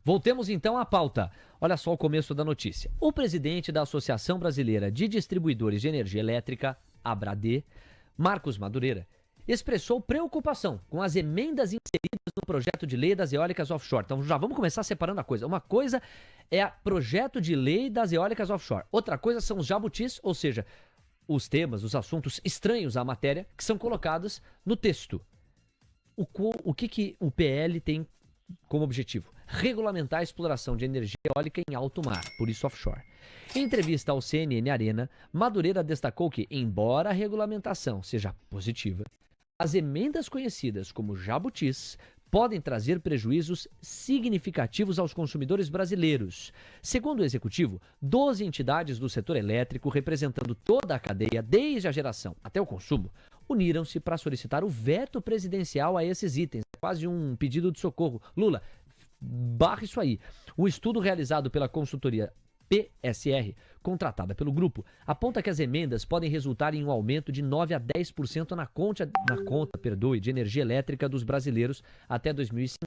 Voltemos então à pauta. Olha só o começo da notícia. O presidente da Associação Brasileira de Distribuidores de Energia Elétrica, ABRADE, Marcos Madureira, expressou preocupação com as emendas inseridas no projeto de lei das eólicas offshore. Então já vamos começar separando a coisa. Uma coisa é o projeto de lei das eólicas offshore. Outra coisa são os jabutis, ou seja, os temas, os assuntos estranhos à matéria que são colocados no texto. O que o PL tem como objetivo? Regulamentar a exploração de energia eólica em alto mar, por isso offshore. Em entrevista ao CNN Arena, Madureira destacou que, embora a regulamentação seja positiva, as emendas conhecidas como jabutis podem trazer prejuízos significativos aos consumidores brasileiros. Segundo o executivo, 12 entidades do setor elétrico, representando toda a cadeia, desde a geração até o consumo, uniram-se para solicitar o veto presidencial a esses itens. É quase um pedido de socorro. Lula, barra isso aí. O estudo realizado pela consultoria PSR, contratada pelo grupo, aponta que as emendas podem resultar em um aumento de 9 a 10% na conta de energia elétrica dos brasileiros até 2050,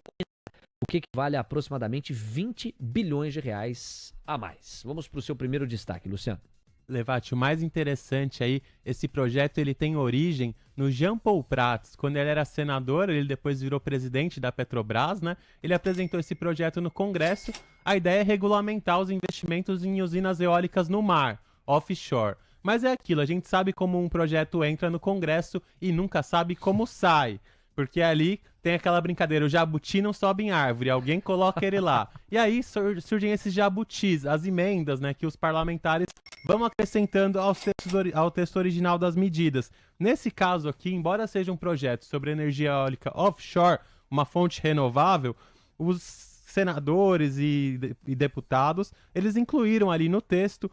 o que equivale a aproximadamente 20 bilhões de reais a mais. Vamos para o seu primeiro destaque, Luciano. Levati, o mais interessante aí, esse projeto ele tem origem no Jean Paul Prats. Quando ele era senador, ele depois virou presidente da Petrobras, né? Ele apresentou esse projeto no Congresso. A ideia é regulamentar os investimentos em usinas eólicas no mar, offshore. Mas é aquilo, a gente sabe como um projeto entra no Congresso e nunca sabe como sai. Porque ali tem aquela brincadeira, o jabuti não sobe em árvore, alguém coloca ele lá. E aí surgem esses jabutis, as emendas, né, que os parlamentares vão acrescentando ao texto original das medidas. Nesse caso aqui, embora seja um projeto sobre energia eólica offshore, uma fonte renovável, os senadores e deputados, eles incluíram ali no texto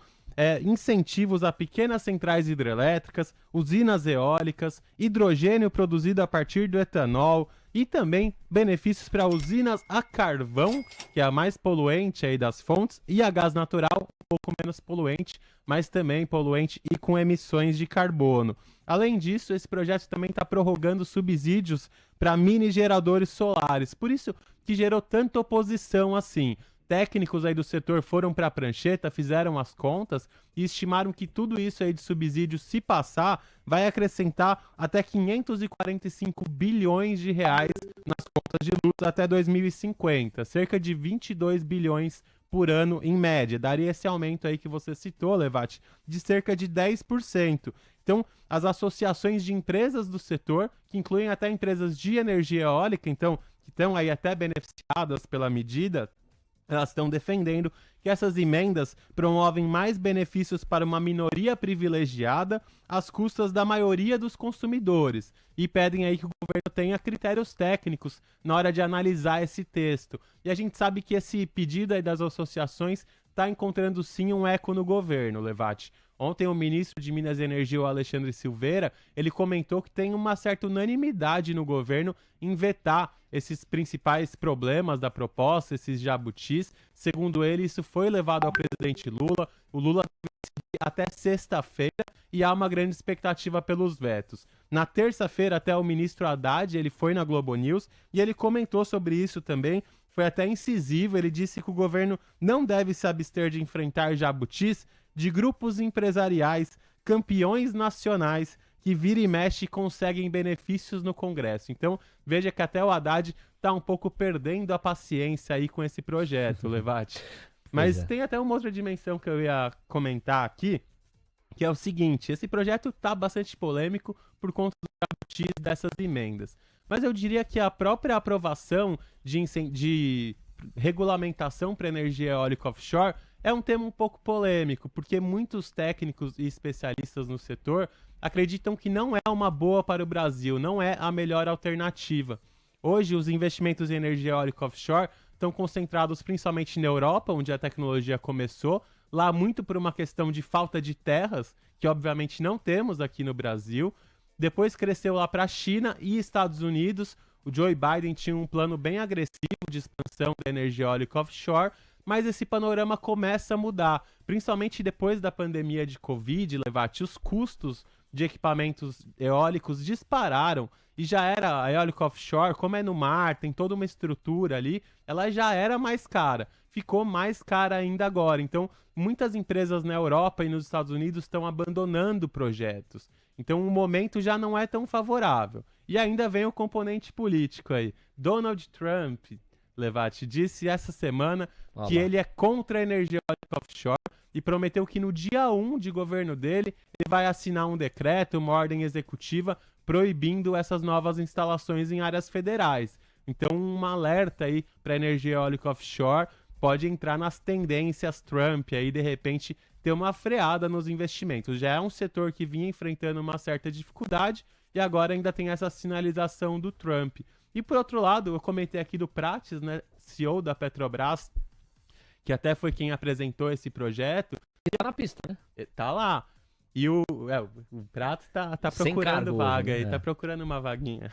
incentivos a pequenas centrais hidrelétricas, usinas eólicas, hidrogênio produzido a partir do etanol e também benefícios para usinas a carvão, que é a mais poluente aí das fontes, e a gás natural, um pouco menos poluente, mas também poluente e com emissões de carbono. Além disso, esse projeto também está prorrogando subsídios para mini geradores solares, por isso que gerou tanta oposição assim. Técnicos aí do setor foram para a prancheta, fizeram as contas e estimaram que tudo isso aí de subsídio, se passar, vai acrescentar até 545 bilhões de reais nas contas de luz até 2050, cerca de 22 bilhões por ano em média. Daria esse aumento aí que você citou, Levati, de cerca de 10%. Então, as associações de empresas do setor, que incluem até empresas de energia eólica, então, que estão aí até beneficiadas pela medida, elas estão defendendo que essas emendas promovem mais benefícios para uma minoria privilegiada às custas da maioria dos consumidores e pedem aí que o governo tenha critérios técnicos na hora de analisar esse texto. E a gente sabe que esse pedido aí das associações está encontrando sim um eco no governo, Levati. Ontem o ministro de Minas e Energia, o Alexandre Silveira, ele comentou que tem uma certa unanimidade no governo em vetar esses principais problemas da proposta, esses jabutis. Segundo ele, isso foi levado ao presidente Lula. O Lula decidiu até sexta-feira e há uma grande expectativa pelos vetos. Na terça-feira, até o ministro Haddad, ele foi na Globo News e ele comentou sobre isso também. Foi até incisivo, ele disse que o governo não deve se abster de enfrentar jabutis de grupos empresariais, campeões nacionais, que vira e mexe conseguem benefícios no Congresso. Então, veja que até o Haddad está um pouco perdendo a paciência aí com esse projeto, Levati. Mas tem até uma outra dimensão que eu ia comentar aqui, que é o seguinte, esse projeto está bastante polêmico por conta do jabutis dessas emendas. Mas eu diria que a própria aprovação de regulamentação para energia eólica offshore é um tema um pouco polêmico, porque muitos técnicos e especialistas no setor acreditam que não é uma boa para o Brasil, não é a melhor alternativa. Hoje, os investimentos em energia eólica offshore estão concentrados principalmente na Europa, onde a tecnologia começou, lá muito por uma questão de falta de terras, que obviamente não temos aqui no Brasil. Depois cresceu lá para a China e Estados Unidos. O Joe Biden tinha um plano bem agressivo de expansão da energia eólica offshore, mas esse panorama começa a mudar, principalmente depois da pandemia de Covid, Levati, os custos de equipamentos eólicos dispararam e já era a eólica offshore, como é no mar, tem toda uma estrutura ali, ela já era mais cara. Ficou mais cara ainda agora. Então, muitas empresas na Europa e nos Estados Unidos estão abandonando projetos. Então, o momento já não é tão favorável. E ainda vem o componente político aí. Donald Trump, Levati, disse essa semana que ele é contra a energia eólica offshore e prometeu que no dia 1 de governo dele, ele vai assinar um decreto, uma ordem executiva, proibindo essas novas instalações em áreas federais. Então, um alerta aí para a energia eólica offshore pode entrar nas tendências Trump aí, de repente, ter uma freada nos investimentos. Já é um setor que vinha enfrentando uma certa dificuldade e agora ainda tem essa sinalização do Trump. E por outro lado, eu comentei aqui do Prates, né, CEO da Petrobras, que até foi quem apresentou esse projeto. Ele tá na pista, né? Tá lá. E o Prates tá procurando vaga hoje, aí, tá procurando uma vaguinha.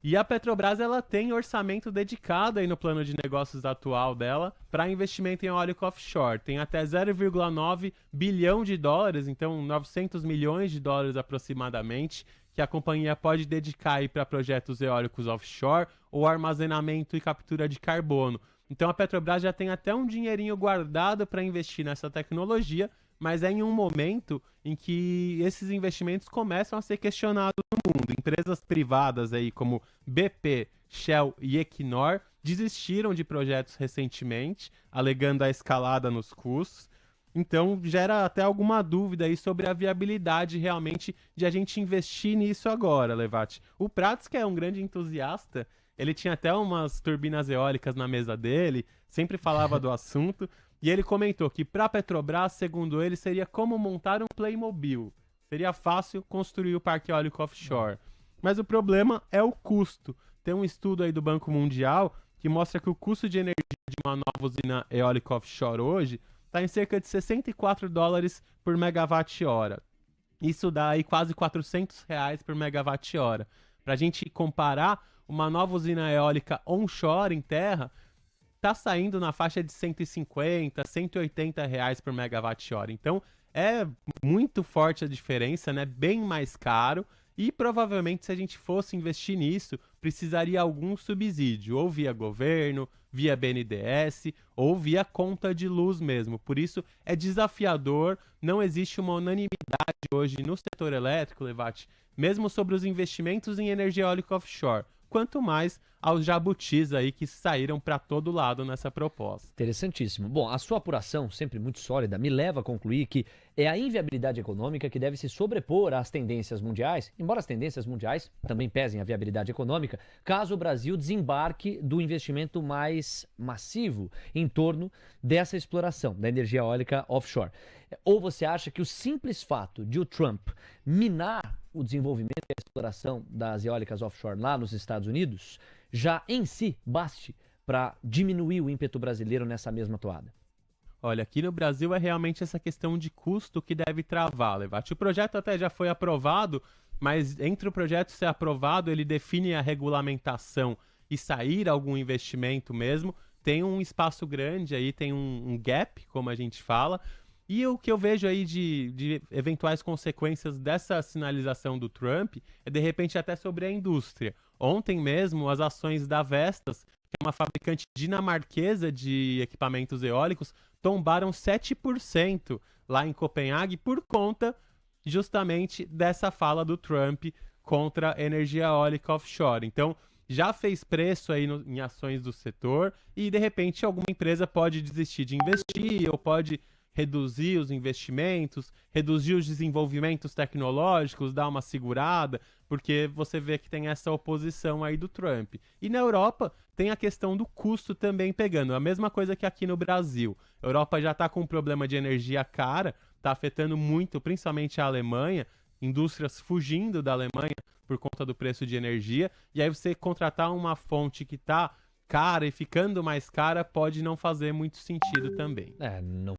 E a Petrobras, ela tem orçamento dedicado aí no plano de negócios atual dela para investimento em eólica offshore. Tem até 0,9 bilhão de dólares, então 900 milhões de dólares aproximadamente, que a companhia pode dedicar aí para projetos eólicos offshore ou armazenamento e captura de carbono. Então a Petrobras já tem até um dinheirinho guardado para investir nessa tecnologia, mas é em um momento em que esses investimentos começam a ser questionados no mundo. Empresas privadas aí como BP, Shell e Equinor desistiram de projetos recentemente, alegando a escalada nos custos. Então gera até alguma dúvida aí sobre a viabilidade realmente de a gente investir nisso agora, Levati. O Prates, que é um grande entusiasta, ele tinha até umas turbinas eólicas na mesa dele, sempre falava do assunto. E ele comentou que para a Petrobras, segundo ele, seria como montar um Playmobil. Seria fácil construir o parque eólico offshore. Mas o problema é o custo. Tem um estudo aí do Banco Mundial que mostra que o custo de energia de uma nova usina eólica offshore hoje está em cerca de 64 dólares por megawatt-hora. Isso dá aí quase 400 reais por megawatt-hora. Para a gente comparar, uma nova usina eólica onshore em terra tá saindo na faixa de 150, 180 reais por megawatt-hora. Então, é muito forte a diferença, né? Bem mais caro. E provavelmente, se a gente fosse investir nisso, precisaria algum subsídio, ou via governo, via BNDES, ou via conta de luz mesmo. Por isso, é desafiador, não existe uma unanimidade hoje no setor elétrico, Levati, mesmo sobre os investimentos em energia eólica offshore. Quanto mais aos jabutis aí que saíram para todo lado nessa proposta. Interessantíssimo. Bom, a sua apuração, sempre muito sólida, me leva a concluir que é a inviabilidade econômica que deve se sobrepor às tendências mundiais, embora as tendências mundiais também pesem a viabilidade econômica, caso o Brasil desembarque do investimento mais massivo em torno dessa exploração da energia eólica offshore. Ou você acha que o simples fato de o Trump minar o desenvolvimento e a exploração das eólicas offshore lá nos Estados Unidos já em si baste para diminuir o ímpeto brasileiro nessa mesma toada? Olha, aqui no Brasil é realmente essa questão de custo que deve travar, Levati. O projeto até já foi aprovado, mas entre o projeto ser aprovado, ele define a regulamentação e sair algum investimento mesmo, tem um espaço grande aí, tem um gap, como a gente fala. E o que eu vejo aí de eventuais consequências dessa sinalização do Trump é, de repente, até sobre a indústria. Ontem mesmo, as ações da Vestas, que é uma fabricante dinamarquesa de equipamentos eólicos, tombaram 7% lá em Copenhague por conta justamente dessa fala do Trump contra a energia eólica offshore. Então, já fez preço aí em ações do setor e, de repente, alguma empresa pode desistir de investir ou pode reduzir os investimentos, reduzir os desenvolvimentos tecnológicos, dar uma segurada, porque você vê que tem essa oposição aí do Trump. E na Europa tem a questão do custo também pegando, a mesma coisa que aqui no Brasil. A Europa já está com um problema de energia cara, está afetando muito, principalmente a Alemanha, indústrias fugindo da Alemanha por conta do preço de energia, e aí você contratar uma fonte que está cara e ficando mais cara pode não fazer muito sentido também. Não